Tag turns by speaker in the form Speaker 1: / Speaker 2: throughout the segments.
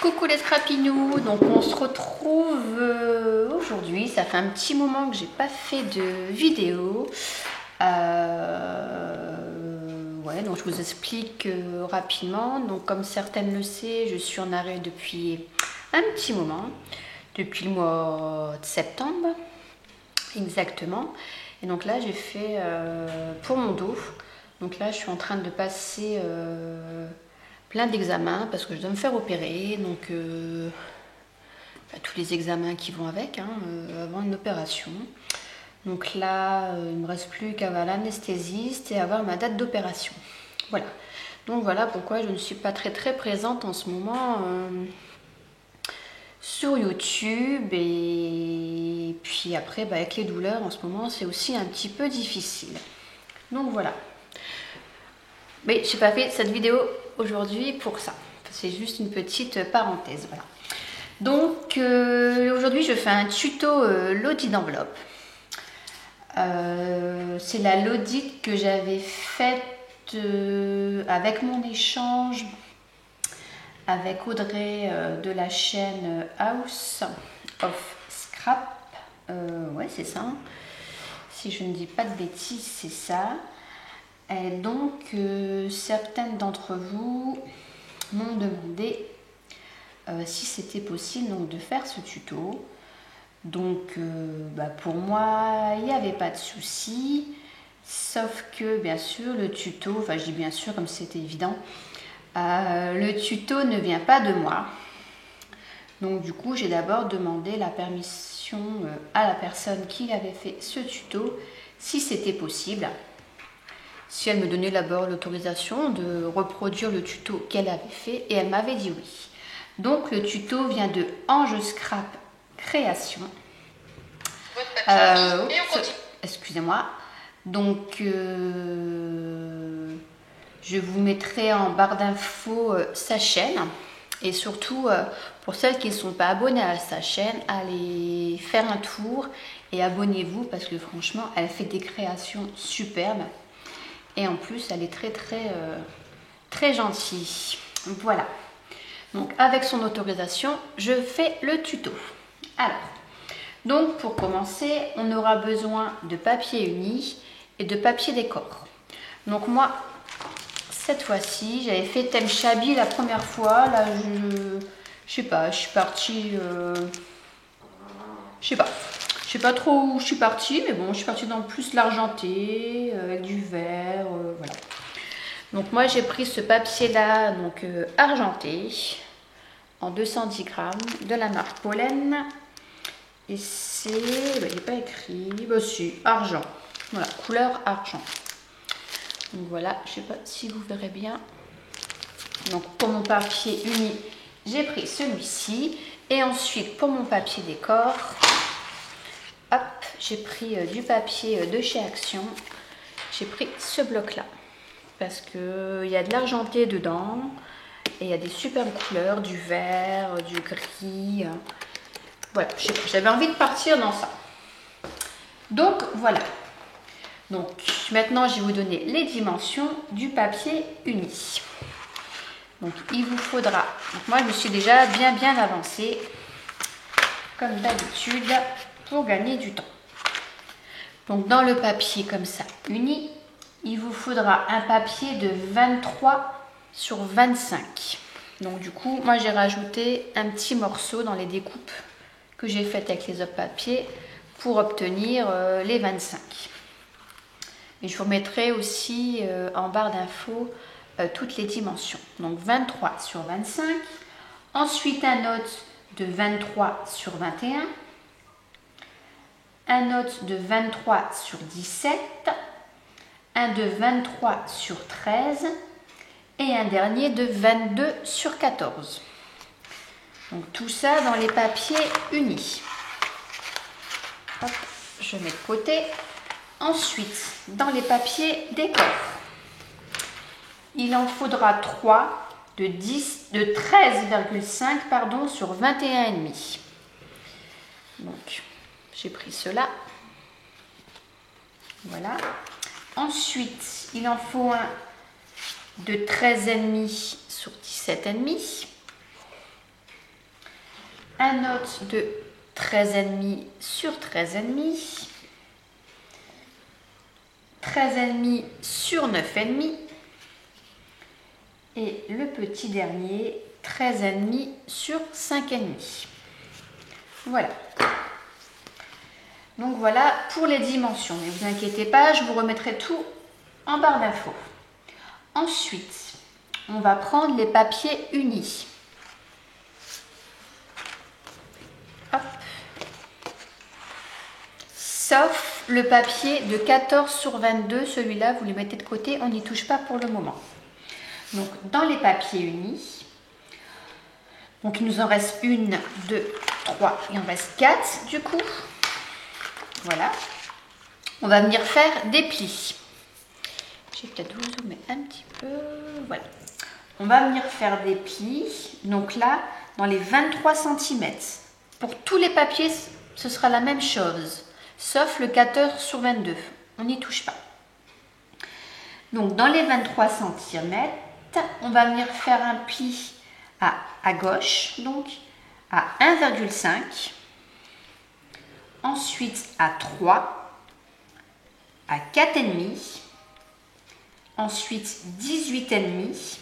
Speaker 1: Coucou les scrapinous, donc on se retrouve aujourd'hui. Ça fait un petit moment que j'ai pas fait de vidéo. Ouais, donc je vous explique rapidement. Donc comme certaines le savent, je suis en arrêt depuis un petit moment, depuis le mois de septembre exactement. Et donc là j'ai fait pour mon dos. Donc là je suis en train de passer plein d'examens parce que je dois me faire opérer, donc tous les examens qui vont avec avant une opération. Donc là, il ne me reste plus qu'à voir l'anesthésiste et avoir ma date d'opération. Voilà. Donc voilà pourquoi je ne suis pas très présente en ce moment sur YouTube. Et puis après, avec les douleurs en ce moment, c'est aussi un petit peu difficile. Donc voilà. Mais je n'ai pas fait cette vidéo aujourd'hui pour ça. C'est juste une petite parenthèse. Voilà. Donc aujourd'hui je fais un tuto l'audit d'enveloppe. C'est la l'audit que j'avais faite avec mon échange avec Audrey de la chaîne House of Scrap. Ouais, c'est ça. Si je ne dis pas de bêtises, c'est ça. Et donc, certaines d'entre vous m'ont demandé si c'était possible donc, de faire ce tuto. Donc, pour moi, il n'y avait pas de souci. Sauf que, bien sûr, le tuto, enfin, je dis bien sûr comme c'était évident, le tuto ne vient pas de moi. Donc, du coup, j'ai d'abord demandé la permission à la personne qui avait fait ce tuto, si c'était possible. Si elle me donnait d'abord l'autorisation de reproduire le tuto qu'elle avait fait, et elle m'avait dit oui. Donc le tuto vient de Ange Scrap Création. Excusez-moi. Donc je vous mettrai en barre d'infos sa chaîne. Et surtout, pour celles qui ne sont pas abonnées à sa chaîne, allez faire un tour et abonnez-vous parce que franchement, elle fait des créations superbes. Et en plus, elle est très gentille. Voilà. Donc, avec son autorisation, je fais le tuto. Alors, donc pour commencer, on aura besoin de papier uni et de papier décor. Donc moi, cette fois-ci, j'avais fait thème Chabi la première fois. Là, je sais pas, je suis partie... je sais pas trop où je suis partie, mais bon, je suis partie dans plus l'argenté, avec du vert, voilà. Donc moi, j'ai pris ce papier-là, donc argenté, en 210 grammes, de la marque Pollen. Et c'est, il n'est pas écrit, si, argent. Voilà, couleur argent. Donc voilà, je sais pas si vous verrez bien. Donc pour mon papier uni, j'ai pris celui-ci. Et ensuite, pour mon papier décor... Hop, j'ai pris du papier de chez Action. J'ai pris ce bloc-là. Parce qu'il y a de l'argenté dedans. Et il y a des superbes couleurs, du vert, du gris. Voilà, j'avais envie de partir dans ça. Donc, voilà. Donc, maintenant, je vais vous donner les dimensions du papier uni. Donc, il vous faudra... Donc, moi, je me suis déjà bien avancée. Comme d'habitude... pour gagner du temps. Donc dans le papier comme ça uni, il vous faudra un papier de 23 sur 25. Donc du coup, moi j'ai rajouté un petit morceau dans les découpes que j'ai faites avec les autres papiers pour obtenir les 25. Et je vous mettrai aussi en barre d'infos toutes les dimensions. Donc 23 sur 25. Ensuite un autre de 23 sur 21. Un autre de 23 sur 17, un de 23 sur 13 et un dernier de 22 sur 14. Donc tout ça dans les papiers unis. Hop, je mets de côté. Ensuite, dans les papiers décor, il en faudra 3 de 13,5 pardon, sur 21,5. Donc, j'ai pris cela. Voilà. Ensuite, il en faut un de 13,5 sur 17,5. un autre de 13,5 sur 13,5, 13,5 sur 9,5 et le petit dernier 13,5 sur 5,5. Voilà. Donc voilà pour les dimensions. Ne vous inquiétez pas, je vous remettrai tout en barre d'infos. Ensuite, on va prendre les papiers unis. Hop. Sauf le papier de 14 sur 22, celui-là, vous le mettez de côté, on n'y touche pas pour le moment. Donc, dans les papiers unis, donc il nous en reste 1, 2, 3, il en reste 4 du coup. Voilà. On va venir faire des plis. Je vais peut-être vous zoomer un petit peu. Voilà. On va venir faire des plis. Donc là, dans les 23 cm. Pour tous les papiers, ce sera la même chose. Sauf le 14 sur 22. On n'y touche pas. Donc dans les 23 cm, on va venir faire un pli à gauche. Donc à 1,5. Ensuite à 3. À 4,5. Ensuite 18,5.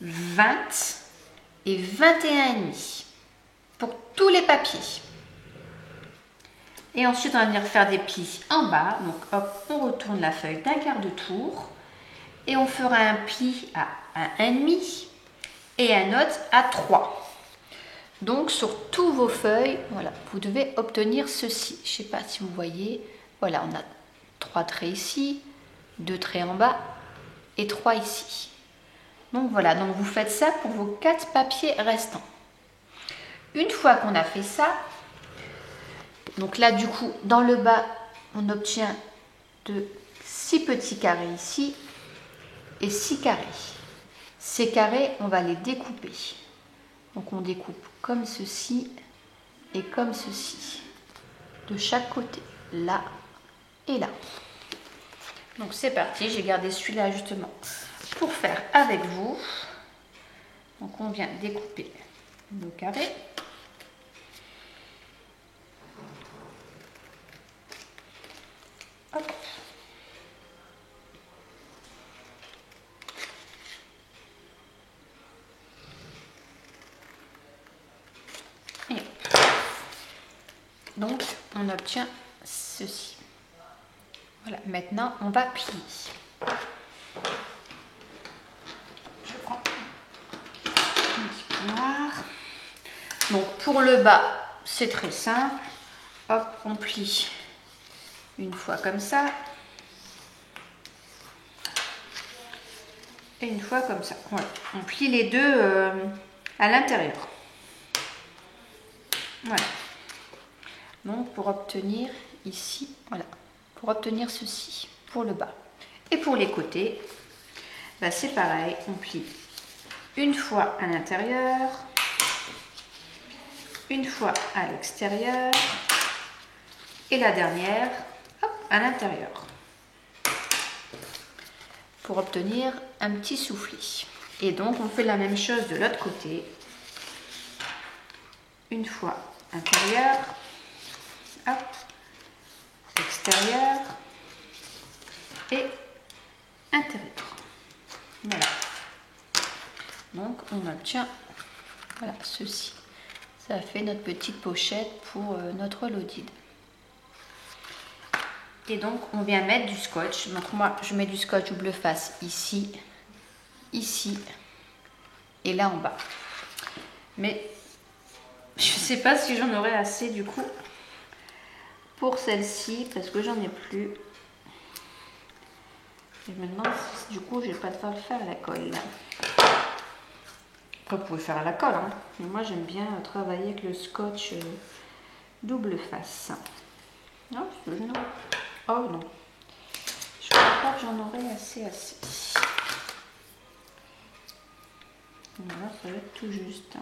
Speaker 1: 20 et 21,5 pour tous les papiers. Et ensuite, on va venir faire des plis en bas. Donc, hop, on retourne la feuille d'un quart de tour et on fera un pli à 1,5 et un autre à 3. Donc, sur tous vos feuilles, voilà, vous devez obtenir ceci. Je ne sais pas si vous voyez. Voilà, on a 3 traits ici, 2 traits en bas et 3 ici. Donc voilà, donc vous faites ça pour vos 4 papiers restants. Une fois qu'on a fait ça, donc là du coup, dans le bas, on obtient 6 petits carrés ici et 6 carrés. Ces carrés, on va les découper. Donc on découpe comme ceci et comme ceci, de chaque côté, là et là. Donc c'est parti, j'ai gardé celui-là justement pour faire avec vous. Donc on vient découper nos carrés. Hop. Et donc on obtient ceci. Voilà, maintenant on va plier. Je prends un petit noir. Donc pour le bas, c'est très simple. Hop, on plie une fois comme ça. Et une fois comme ça. Voilà. On plie les deux à l'intérieur. Voilà. Donc pour obtenir ici, voilà, pour obtenir ceci pour le bas. Et pour les côtés, bah c'est pareil, on plie une fois à l'intérieur, une fois à l'extérieur et la dernière, hop, à l'intérieur. Pour obtenir un petit soufflet. Et donc on fait la même chose de l'autre côté. Une fois intérieur, hop, extérieur et intérieur. Voilà. Donc on obtient voilà ceci. Ça fait notre petite pochette pour notre Lodid. Et donc on vient mettre du scotch. Donc moi je mets du scotch bleu face ici, ici et là en bas. Mais je ne sais pas si j'en aurai assez du coup pour celle-ci parce que j'en ai plus. Et maintenant du coup je vais pas devoir le faire à la colle. Après, vous pouvez faire à la colle, hein. Mais moi j'aime bien travailler avec le scotch double face. Non, non. Oh non. Je ne crois pas que j'en aurai assez. Voilà, ça va être tout juste.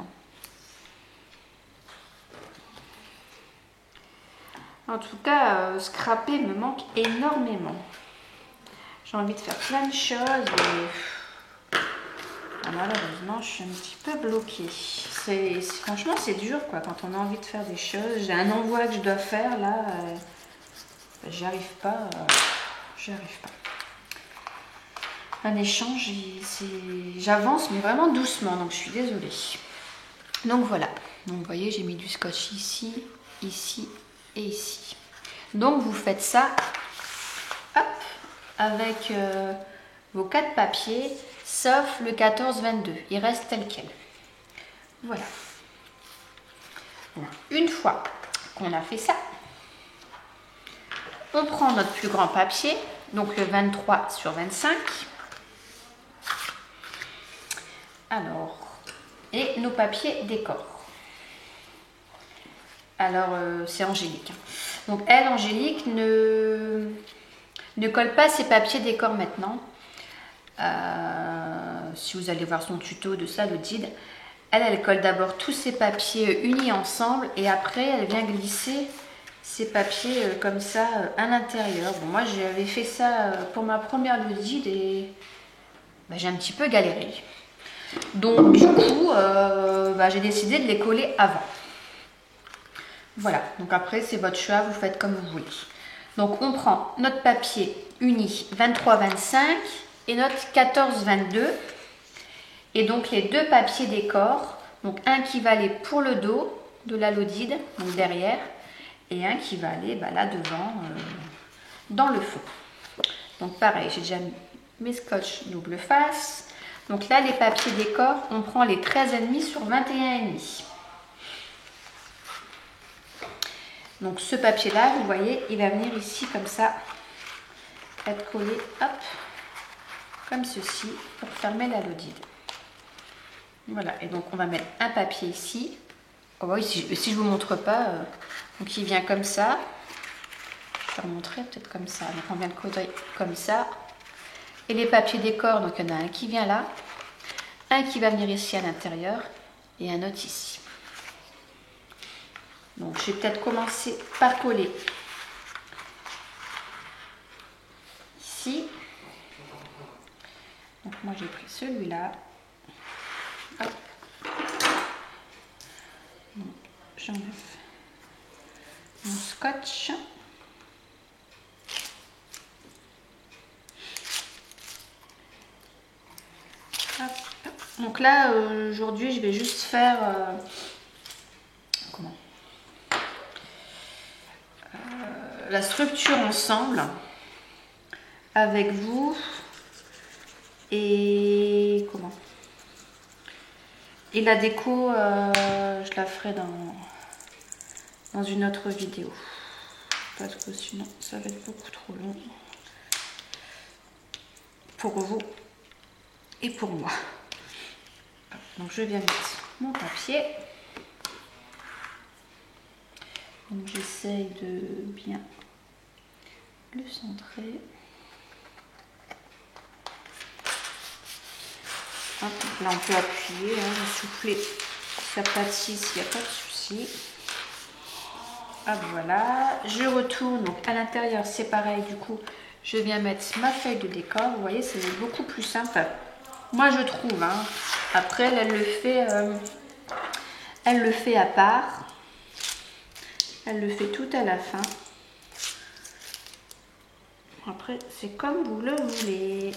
Speaker 1: En tout cas, scraper me manque énormément. J'ai envie de faire plein de choses. Et... malheureusement, je suis un petit peu bloquée. Franchement, c'est dur quoi quand on a envie de faire des choses. J'ai un envoi que je dois faire là. J'y arrive pas. J'y arrive pas. Un échange, j'avance mais vraiment doucement, donc je suis désolée. Donc voilà. Donc vous voyez, j'ai mis du scotch ici, ici et ici. Donc vous faites ça, hop, avec vos 4 papiers, sauf le 14-22. Il reste tel quel. Voilà. Une fois qu'on a fait ça, on prend notre plus grand papier, donc le 23/25. Alors, et nos papiers décor. Alors, c'est Angélique. Donc, elle, Angélique, ne colle pas ses papiers décor maintenant. Si vous allez voir son tuto de ça, le guide, elle colle d'abord tous ses papiers unis ensemble et après, elle vient glisser ses papiers comme ça à l'intérieur. Bon, moi, j'avais fait ça pour ma première guide et j'ai un petit peu galéré. Donc, du coup, j'ai décidé de les coller avant. Voilà, donc après c'est votre choix, vous faites comme vous voulez. Donc on prend notre papier uni 23-25 et notre 14-22. Et donc les deux papiers décor, donc un qui va aller pour le dos de la lodide, donc derrière, et un qui va aller là devant, dans le fond. Donc pareil, j'ai déjà mis mes scotch double face. Donc là les papiers décor, on prend les 13,5 sur 21,5. Donc ce papier là, vous voyez, il va venir ici comme ça, être collé, hop, comme ceci, pour fermer la lodide. Voilà, et donc on va mettre un papier ici. Oh oui, si je vous montre pas, donc il vient comme ça. Je vais remontrer peut-être comme ça. Donc on vient de coller comme ça. Et les papiers décor, donc il y en a un qui vient là, un qui va venir ici à l'intérieur et un autre ici. Donc, je vais peut-être commencer par coller ici. Donc, moi, j'ai pris celui-là. J'enlève mon scotch. Hop. Donc là, aujourd'hui, je vais juste faire... la structure ensemble avec vous et et la déco je la ferai dans une autre vidéo parce que sinon ça va être beaucoup trop long pour vous et pour moi. Donc je viens mettre mon papier. Donc j'essaye de bien le centrer. Hop, là on peut appuyer, souffler, ça pâtisse, il n'y a pas de souci. Hop, voilà, je retourne, donc à l'intérieur c'est pareil, du coup je viens mettre ma feuille de décor, vous voyez c'est beaucoup plus simple, moi je trouve, Après elle le fait à part, elle le fait tout à la fin. Après, c'est comme vous le voulez.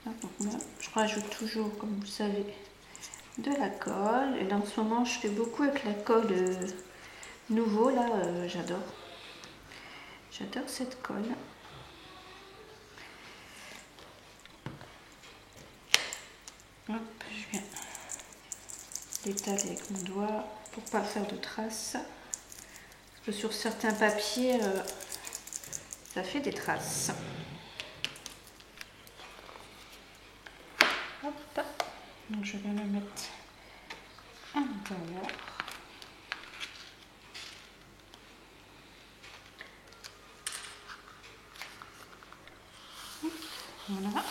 Speaker 1: Donc moi, je rajoute toujours, comme vous savez, de la colle. Et là, en ce moment, je fais beaucoup avec la colle nouveau. Là, j'adore. J'adore cette colle. Hop, je viens l'étaler avec mon doigt pour pas faire de traces. Parce que sur certains papiers, ça fait des traces. Hop. Donc je vais le mettre à l'intérieur. Voilà.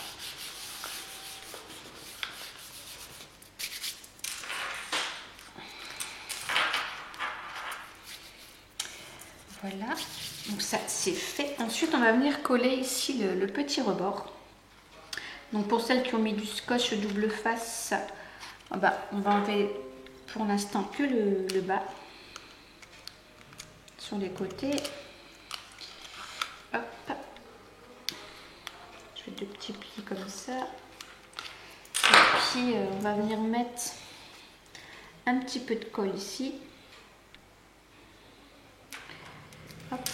Speaker 1: Voilà, donc ça c'est fait. Ensuite, on va venir coller ici le petit rebord. Donc pour celles qui ont mis du scotch double face, on va enlever pour l'instant que le bas sur les côtés. Hop. Je fais 2 petits plis comme ça. Et puis on va venir mettre un petit peu de colle ici. Hop.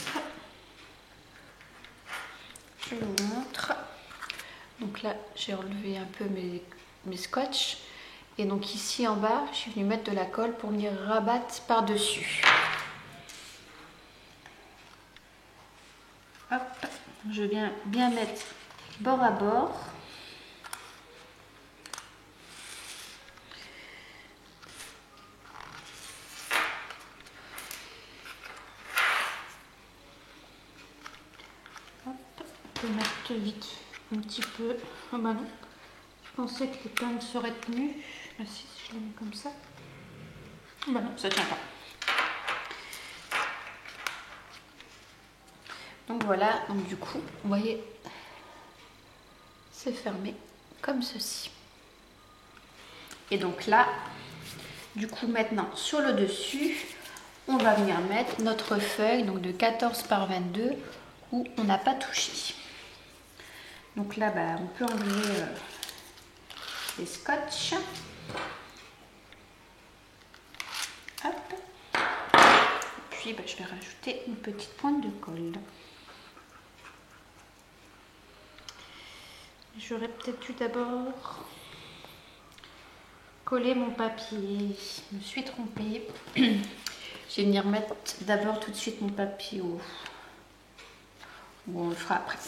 Speaker 1: Je vous montre. Donc là, j'ai enlevé un peu mes scotch. Et donc ici en bas, je suis venue mettre de la colle pour venir rabattre par-dessus. Hop, je viens bien mettre bord à bord. Hop, on peut mettre vite un petit peu. Oh bah non, je pensais que l'épingle serait tenue. Bah si je la mets comme ça. Oh bah non, ça tient pas. Donc voilà, donc du coup, vous voyez, c'est fermé comme ceci. Et donc là, du coup maintenant sur le dessus, on va venir mettre notre feuille donc de 14 par 22 où on n'a pas touché. Donc là, bah, on peut enlever les scotch. Hop. Puis bah, je vais rajouter une petite pointe de colle. J'aurais peut-être dû d'abord coller mon papier. Je me suis trompée. Je vais venir mettre d'abord tout de suite mon papier au... Bon, on le fera après.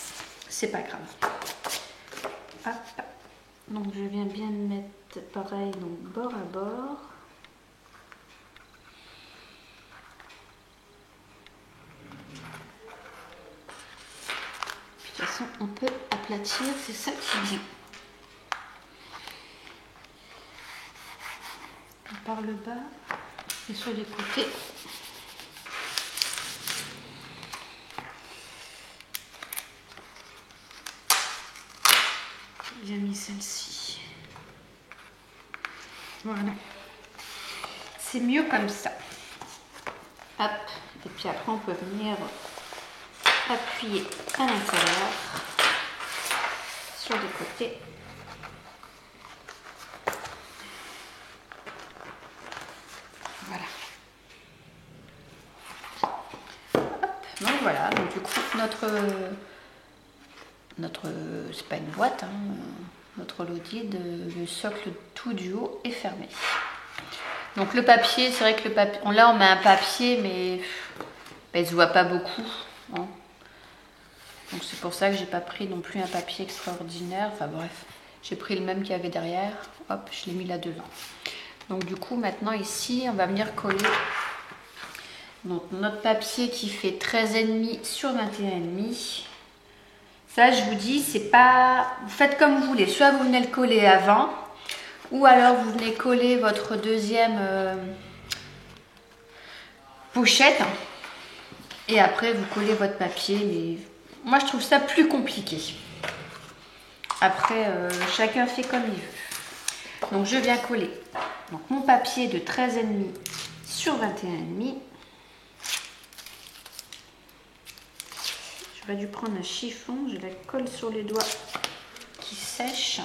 Speaker 1: C'est pas grave. Hop. Donc je viens bien mettre pareil, donc bord à bord. Puis, de toute façon, on peut aplatir, c'est ça qui est bien. Par le bas et sur les côtés. J'ai mis celle-ci. Voilà. C'est mieux comme ça. Hop. Et puis après, on peut venir appuyer à l'intérieur sur les côtés. Voilà. Hop. Donc voilà. Donc du coup, notre c'est pas une boîte, hein, notre lodier, le socle tout du haut est fermé. Donc le papier, c'est vrai que le papier, là on met un papier, mais il se voit pas beaucoup. Hein. Donc c'est pour ça que j'ai pas pris non plus un papier extraordinaire. Enfin bref, j'ai pris le même qu'il y avait derrière. Hop, je l'ai mis là devant. Donc du coup maintenant ici, on va venir coller donc notre papier qui fait 13,5 sur 21,5. Ça, je vous dis, c'est pas... Vous faites comme vous voulez. Soit vous venez le coller avant, ou alors vous venez coller votre deuxième pochette. Et après, vous collez votre papier. Mais moi, je trouve ça plus compliqué. Après, chacun fait comme il veut. Donc, je viens coller donc, mon papier de 13,5 sur 21,5. J'aurais dû prendre un chiffon, je la colle sur les doigts qui sèche.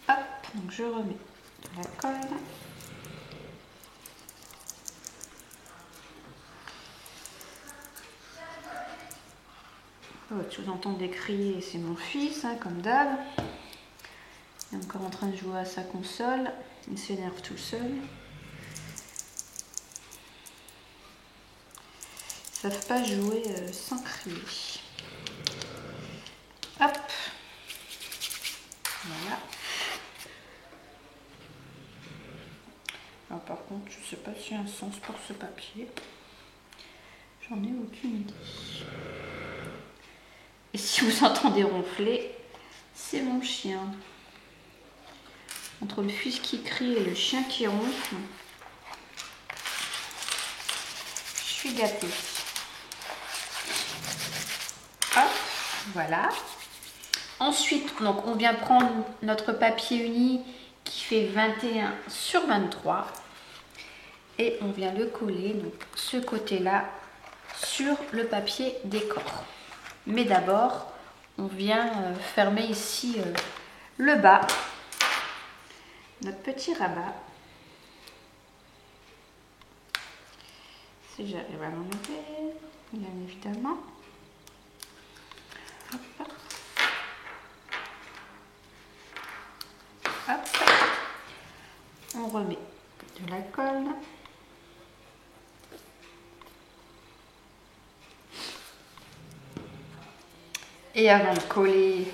Speaker 1: Hop, donc je remets la colle. Oh, tu vous entendez crier, c'est mon fils, hein, comme d'hab. Il est encore en train de jouer à sa console, il s'énerve tout seul. Ils ne savent pas jouer sans crier. Hop. Voilà. Alors, par contre, je ne sais pas s'il y a un sens pour ce papier. J'en ai aucune idée. Et si vous entendez ronfler, c'est mon chien. Entre le fils qui crie et le chien qui ronfle, je suis suis gâtée. Hop, voilà. Ensuite, donc, on vient prendre notre papier uni qui fait 21 sur 23 et on vient le coller, donc ce côté-là, sur le papier décor. Mais d'abord, on vient fermer ici le bas, notre petit rabat. Si j'arrive à l'enlever, bien évidemment. Hop. Hop. On remet de la colle. Et avant de coller,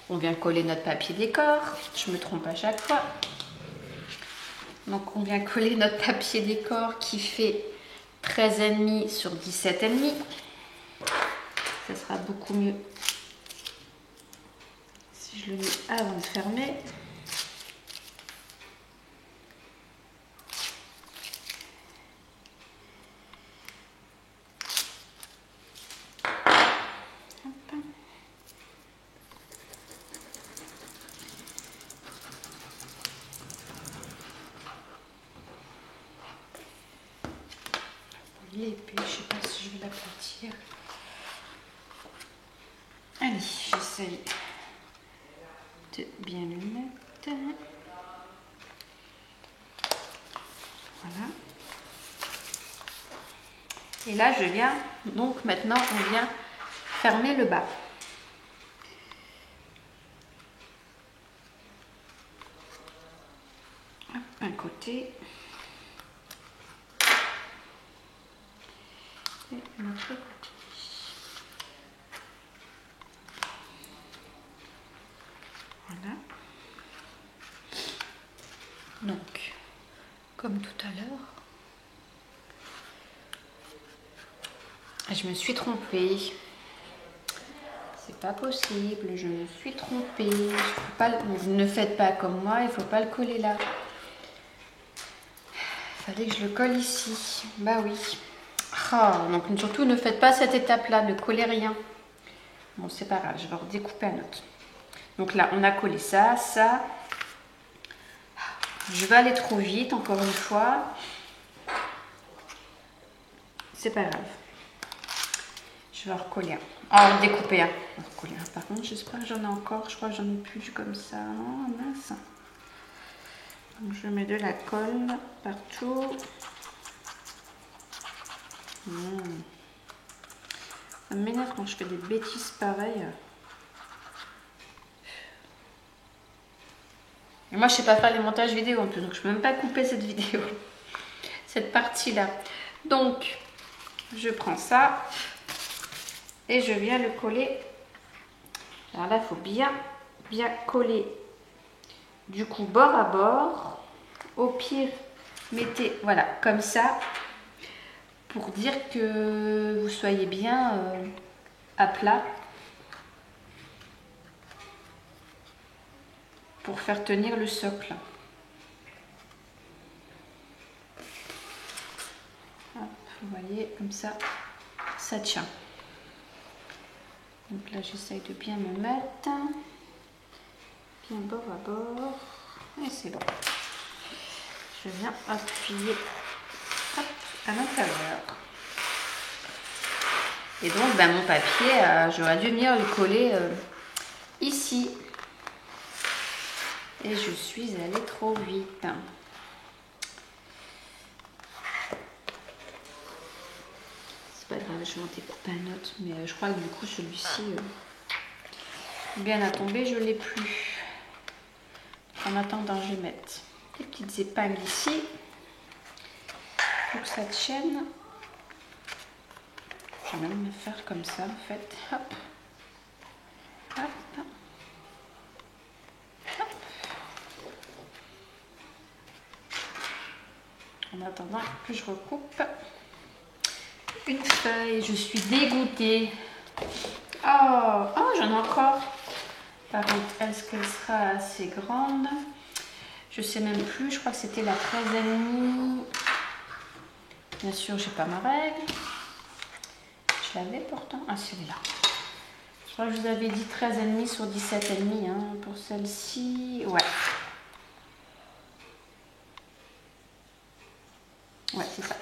Speaker 1: on vient coller notre papier décor. Je me trompe à chaque fois. Donc on vient coller notre papier décor qui fait 13,5 sur 17,5. Ça sera beaucoup mieux si je le mets avant de fermer. Et puis je sais pas si je vais l'aplatir. Allez, j'essaye de bien le mettre. Voilà. Et là je viens, donc maintenant on vient fermer le bas. Hop, un côté. Et l'autre côté. Voilà. Donc, comme tout à l'heure, je me suis trompée. C'est pas possible, je me suis trompée. Vous ne faites pas comme moi, il ne faut pas le coller là. Il fallait que je le colle ici. Bah oui. Oh, donc surtout ne faites pas cette étape-là, ne collez rien. Bon, c'est pas grave, je vais redécouper un autre. Donc là, on a collé ça, ça. Je vais aller trop vite, encore une fois. C'est pas grave. Je vais recoller un. Oh, découper un. Recoller un. Par contre, j'espère que j'en ai encore. Je crois que j'en ai plus comme ça. Oh, mince. Donc, je mets de la colle partout. Ça m'énerve quand je fais des bêtises pareilles. Et moi, je sais pas faire les montages vidéo en plus, donc je peux même pas couper cette vidéo, cette partie-là. Donc, je prends ça et je viens le coller. Alors là, il faut bien coller. Du coup, bord à bord. Au pire, mettez, voilà, comme ça, pour dire que vous soyez bien à plat. Pour faire tenir le socle. Hop, vous voyez, comme ça, ça tient. Donc là, j'essaye de bien me mettre. Bien bord à bord. Et c'est bon. Je viens appuyer hop, à l'intérieur. Et donc, ben, mon papier, j'aurais dû venir le coller ici. Et je suis allée trop vite. C'est pas grave, je vais en découper un autre. Mais je crois que du coup, celui-ci, bien à tomber, je ne l'ai plus. En attendant, je vais mettre des petites épingles ici. Pour que ça tienne. Je vais même le faire comme ça, en fait. Hop. Hop. En attendant que je recoupe une feuille, je suis dégoûtée. Oh, j'en ai encore. Par contre, est-ce qu'elle sera assez grande? Je sais même plus, je crois que c'était la 13,5. Bien sûr, j'ai pas ma règle. Je l'avais pourtant. Ah, celle-là. Je crois que je vous avais dit 13,5 sur 17,5 hein, pour celle-ci. Ouais. Ouais, c'est ça.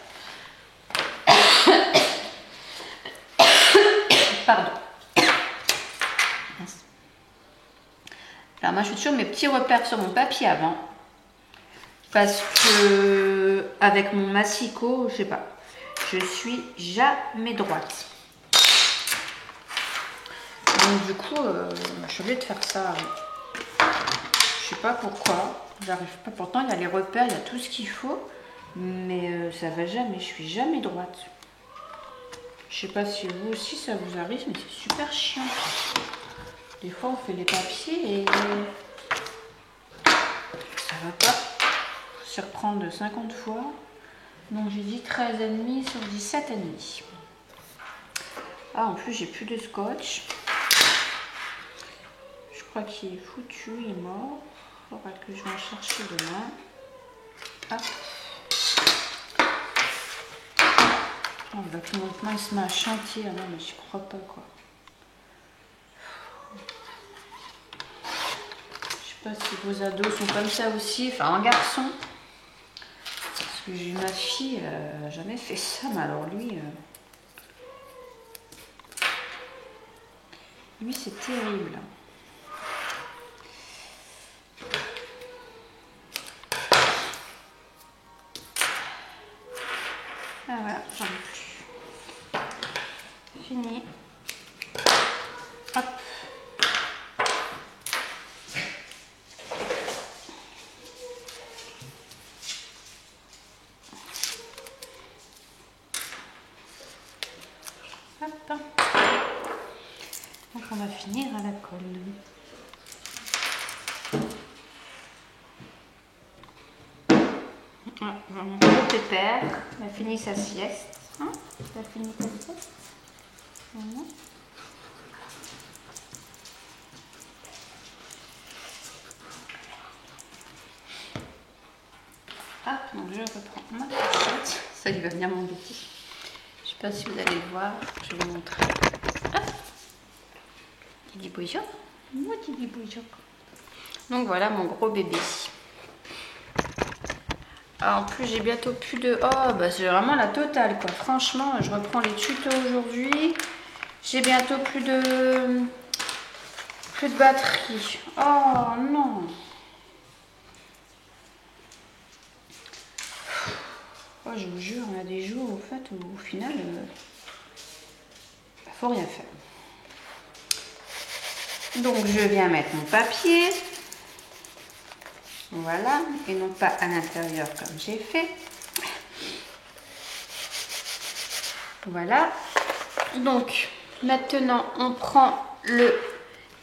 Speaker 1: Pardon. Alors moi, je fais toujours mes petits repères sur mon papier avant. Parce que avec mon massicot, je sais pas, je suis jamais droite. Donc du coup, je vais te faire ça. Je sais pas pourquoi. J'arrive pas. Pourtant, il y a les repères, il y a tout ce qu'il faut. Mais ça va jamais. Je suis jamais droite. Je sais pas si vous aussi ça vous arrive, mais c'est super chiant. Des fois, on fait les papiers et ça va pas. Faut s'y reprendre 50 fois. Donc j'ai dit 13,5 sur 17,5. Ah, en plus, j'ai plus de scotch. Je crois qu'il est foutu, il est mort. Il faudra que je vais en chercher demain. Hop. Oh, le documentement, il se met à chantier. Ah non, mais j'y crois pas, quoi. Je sais pas si vos ados sont comme ça aussi. Enfin, un garçon. Parce que j'ai ma fille, elle n'a jamais fait ça. Mais alors lui... Lui, c'est terrible. Ah voilà, j'en ai plus. Fini. Hop. Hop. Donc on va finir à la colle. Ah, mon pépère, il a fini sa sieste. Hein, il a fini sa sieste. Voilà. Ah, donc je reprends ma fourchette. Ça, il va venir m'embêter. Je sais pas si vous allez le voir. Je vais vous montrer. Hop. Tu dis bonjour. Moi, tu dis bonjour. Donc voilà mon gros bébé. Ah, en plus, j'ai bientôt plus de... Oh, bah c'est vraiment la totale, quoi. Franchement, je reprends les tutos aujourd'hui. J'ai bientôt plus de batterie. Oh, non. Oh, je vous jure, on a des jours, au fait, où, au final, faut rien faire. Donc, je viens mettre mon papier. Voilà. Et non pas à l'intérieur, comme j'ai fait. Voilà. Donc, maintenant, on prend le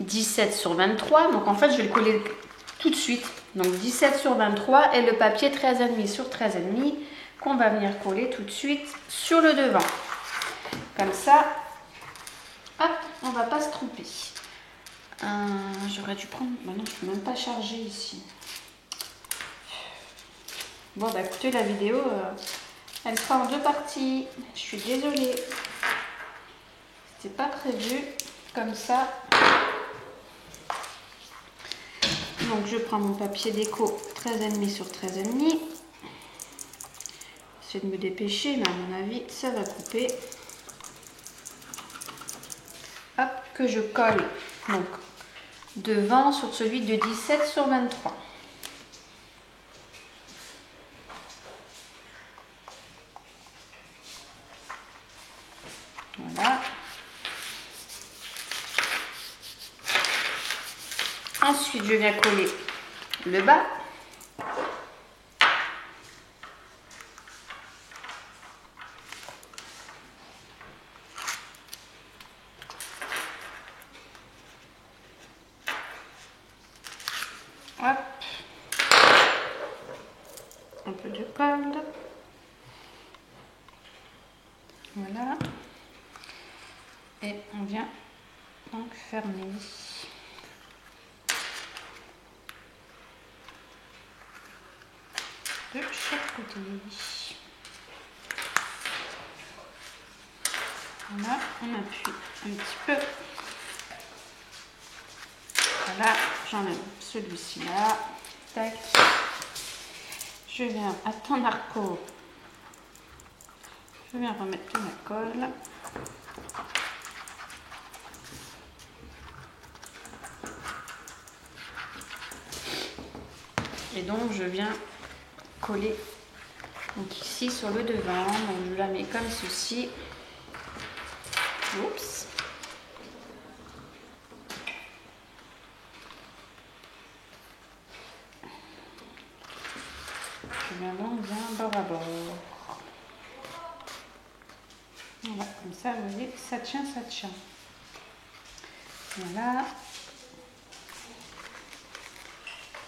Speaker 1: 17 sur 23. Donc, en fait, je vais le coller tout de suite. Donc, 17 sur 23 et le papier 13,5 sur 13,5 qu'on va venir coller tout de suite sur le devant. Comme ça, hop, on ne va pas se tromper. J'aurais dû prendre... Bah non, je ne peux même pas charger ici. Bon, bah écoutez, la vidéo, elle sera en deux parties. Je suis désolée. C'était pas prévu comme ça. Donc je prends mon papier déco 13,5 sur 13,5. J'essaie de me dépêcher, mais à mon avis, ça va couper. Hop, que je colle donc devant sur celui de 17 sur 23. Voilà. Ensuite, je viens coller le bas. Hop. Un peu de colle. Voilà. Et on vient donc fermer. De chaque côté. Voilà, on appuie un petit peu. Voilà, j'enlève celui-ci là. Tac. Je viens à ton arco. Je viens remettre toute ma colle. Et donc je viens coller donc ici sur le devant. Donc je la mets comme ceci. Oups. Je viens donc bien bord à bord. Voilà, comme ça vous voyez, ça tient, ça tient. Voilà.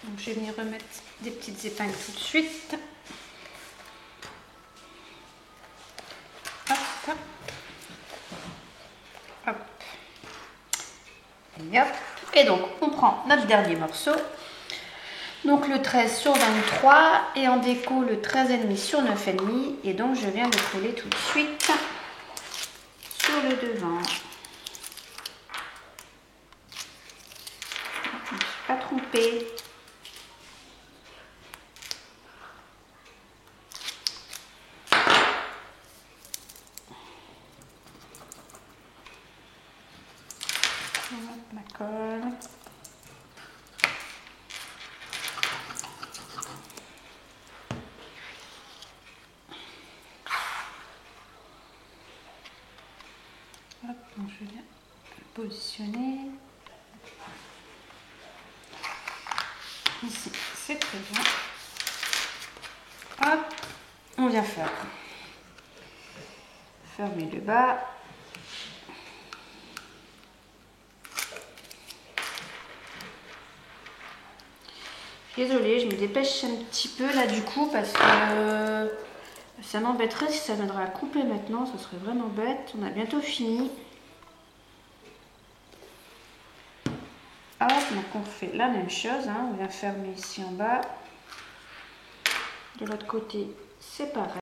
Speaker 1: Donc je vais venir remettre des petites épingles tout de suite. Hop, hop. Hop. Et hop. Et donc on prend notre dernier morceau. Donc le 13 sur 23 et en déco le 13,5 sur 9,5. Et donc je viens de coller tout de suite sur le devant. Je ne me suis pas trompée. Voilà, ma colle. Hop, donc je viens positionner. Ici, c'est très bien. Hop, on vient fermer le bas. Désolée, je me dépêche un petit peu là du coup parce que ça m'embêterait si ça viendrait à couper maintenant, ça serait vraiment bête. On a bientôt fini. Hop, donc on fait la même chose, hein. On vient fermer ici en bas. De l'autre côté, c'est pareil.